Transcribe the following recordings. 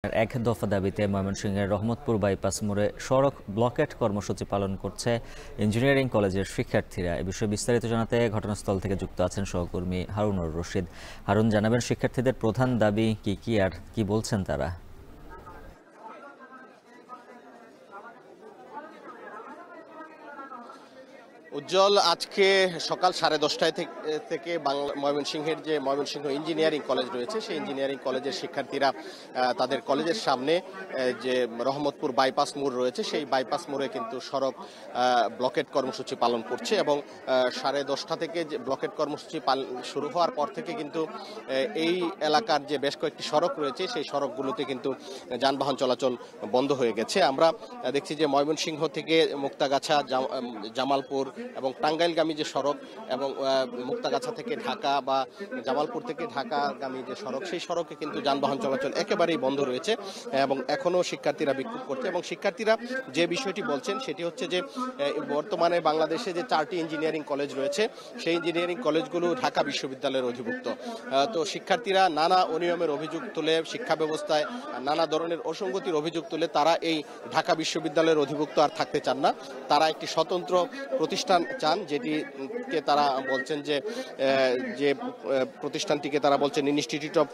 এক দফা দাবিতে ময়মনসিংহের রহমতপুর বাইপাস মোড়ে সড়ক ব্লকেট কর্মসূচি পালন করছে ইঞ্জিনিয়ারিং কলেজের শিক্ষার্থীরা। এ বিষয়ে বিস্তারিত জানাতে ঘটনাস্থল থেকে যুক্ত আছেন সহকর্মী হারুনুর রশিদ। হারুন, জানাবেন শিক্ষার্থীদের প্রধান দাবি কি আর কি বলছেন তারা? উজ্জ্বল, আজকে সকাল 10:30 থেকে ময়মনসিংহের যে ময়মনসিংহ ইঞ্জিনিয়ারিং কলেজ রয়েছে সেই ইঞ্জিনিয়ারিং কলেজের শিক্ষার্থীরা তাদের কলেজের সামনে যে রহমতপুর বাইপাস মোড় রয়েছে সেই বাইপাস মোড়ে কিন্তু সড়ক ব্লকেট কর্মসূচি পালন করছে এবং 10:30 থেকে যে ব্লকেট কর্মসূচি শুরু হওয়ার পর থেকে কিন্তু এই এলাকার যে বেশ কয়েকটি সড়ক রয়েছে সেই সড়কগুলোতে কিন্তু যানবাহন চলাচল বন্ধ হয়ে গেছে। আমরা দেখছি যে ময়মনসিংহ থেকে মুক্তাগাছা, জামালপুর এবং টাঙ্গাইলগামী যে সড়ক এবং মুক্তাগাছা থেকে ঢাকা বা জামালপুর থেকে ঢাকাগামী যে সড়ক সেই সড়কে কিন্তু যানবাহন চলাচল একেবারেই বন্ধ রয়েছে এবং এখনও শিক্ষার্থীরা বিক্ষোভ করছে। এবং শিক্ষার্থীরা যে বিষয়টি বলছেন সেটি হচ্ছে যে বর্তমানে বাংলাদেশে যে 4টি ইঞ্জিনিয়ারিং কলেজ রয়েছে সেই ইঞ্জিনিয়ারিং কলেজগুলো ঢাকা বিশ্ববিদ্যালয়ের অধিভুক্ত। তো শিক্ষার্থীরা নানা অনিয়মের অভিযোগ তুলে, শিক্ষা ব্যবস্থায় নানা ধরনের অসঙ্গতির অভিযোগ তুলে তারা এই ঢাকা বিশ্ববিদ্যালয়ের অধিভুক্ত আর থাকতে চান না। তারা একটি স্বতন্ত্র প্রতিষ্ঠান চান, যেটিকে তারা বলছেন যে প্রতিষ্ঠানটিকে তারা বলছেন ইনস্টিটিউট অফ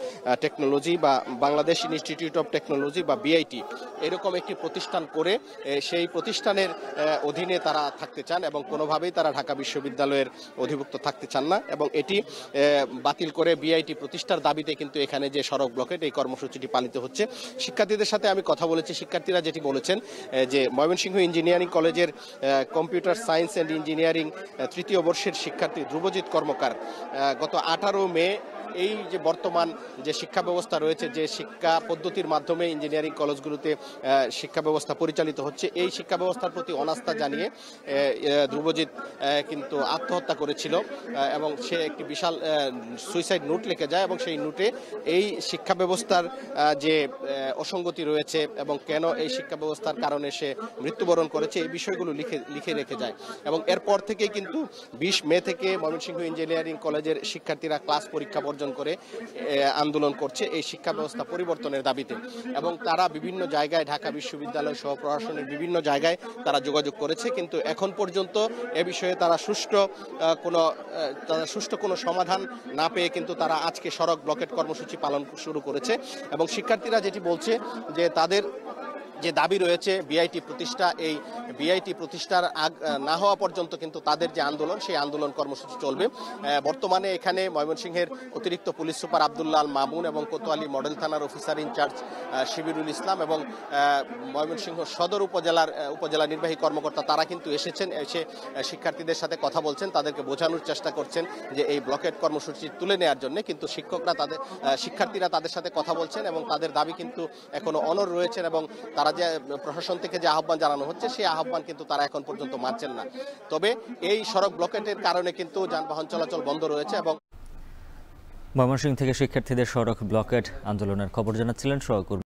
টেকনোলজি বা বাংলাদেশ ইনস্টিটিউট অফ টেকনোলজি বা বিআইটি, এরকম একটি প্রতিষ্ঠান করে সেই প্রতিষ্ঠানের অধীনে তারা থাকতে চান এবং কোনোভাবেই তারা ঢাকা বিশ্ববিদ্যালয়ের অধিভুক্ত থাকতে চান না। এবং এটি বাতিল করে বিআইটি প্রতিষ্ঠার দাবিতে কিন্তু এখানে যে সড়ক ব্লকেট এই কর্মসূচিটি পালিত হচ্ছে। শিক্ষার্থীদের সাথে আমি কথা বলেছি, শিক্ষার্থীরা যেটি বলেছেন যে ময়মনসিংহ ইঞ্জিনিয়ারিং কলেজের কম্পিউটার সায়েন্স অ্যান্ড ইঞ্জিনিয়ারিং 3য় বর্ষের শিক্ষার্থী ধ্রুবজিৎ কর্মকার গত 18 মে এই যে বর্তমান যে শিক্ষা ব্যবস্থা রয়েছে, যে শিক্ষা পদ্ধতির মাধ্যমে ইঞ্জিনিয়ারিং কলেজগুলোতে শিক্ষা ব্যবস্থা পরিচালিত হচ্ছে, এই শিক্ষা ব্যবস্থার প্রতি অনাস্থা জানিয়ে ধ্রুবজিৎ কিন্তু আত্মহত্যা করেছিল এবং সে একটি বিশাল সুইসাইড নোট লিখে যায় এবং সেই নোটে এই শিক্ষা ব্যবস্থার যে অসঙ্গতি রয়েছে এবং কেন এই শিক্ষা ব্যবস্থার কারণে সে মৃত্যুবরণ করেছে এই বিষয়গুলো লিখে রেখে যায়। এবং এরপর থেকেই কিন্তু 20 মে থেকে ময়মনসিংহ ইঞ্জিনিয়ারিং কলেজের শিক্ষার্থীরা ক্লাস পরীক্ষা বর্জন করে আন্দোলন করছে এই শিক্ষা ব্যবস্থা পরিবর্তনের দাবিতে। এবং তারা বিভিন্ন জায়গায় ঢাকা বিশ্ববিদ্যালয় সহ প্রশাসনের বিভিন্ন জায়গায় তারা যোগাযোগ করেছে, কিন্তু এখন পর্যন্ত এ বিষয়ে তারা সুষ্ঠু কোনো সমাধান না পেয়ে কিন্তু তারা আজকে সড়ক ব্লকেট কর্মসূচি পালন শুরু করেছে। এবং শিক্ষার্থীরা যেটি বলছে যে তাদের যে দাবি রয়েছে বিআইটি প্রতিষ্ঠা, এই বিআইটি প্রতিষ্ঠার না হওয়া পর্যন্ত কিন্তু তাদের যে আন্দোলন সেই আন্দোলন কর্মসূচি চলবে। বর্তমানে এখানে ময়মনসিংহের অতিরিক্ত পুলিশ সুপার আব্দুল্লাহ আল মামুন এবং কোতোয়ালি মডেল থানার অফিসার ইনচার্জ শিবিরুল ইসলাম এবং ময়মনসিংহ সদর উপজেলা নির্বাহী কর্মকর্তা তারা কিন্তু এসে শিক্ষার্থীদের সাথে কথা বলছেন, তাদেরকে বোঝানোর চেষ্টা করছেন যে এই ব্লকেট কর্মসূচি তুলে নেওয়ার জন্য। কিন্তু শিক্ষার্থীরা তাদের সাথে কথা বলছেন এবং তাদের দাবি কিন্তু এখনো অনড় রয়েছেন এবং তারা যে প্রশাসন থেকে যে আহ্বান জানানো হচ্ছে সেই আহ্বান কিন্তু তারা এখন পর্যন্ত মানছেন না। তবে এই সড়ক ব্লকেটের কারণে কিন্তু যানবাহন চলাচল বন্ধ রয়েছে। এবং ময়মনসিংহ থেকে শিক্ষার্থীদের সড়ক ব্লকেট আন্দোলনের খবর জানাচ্ছিলেন সহকর্মী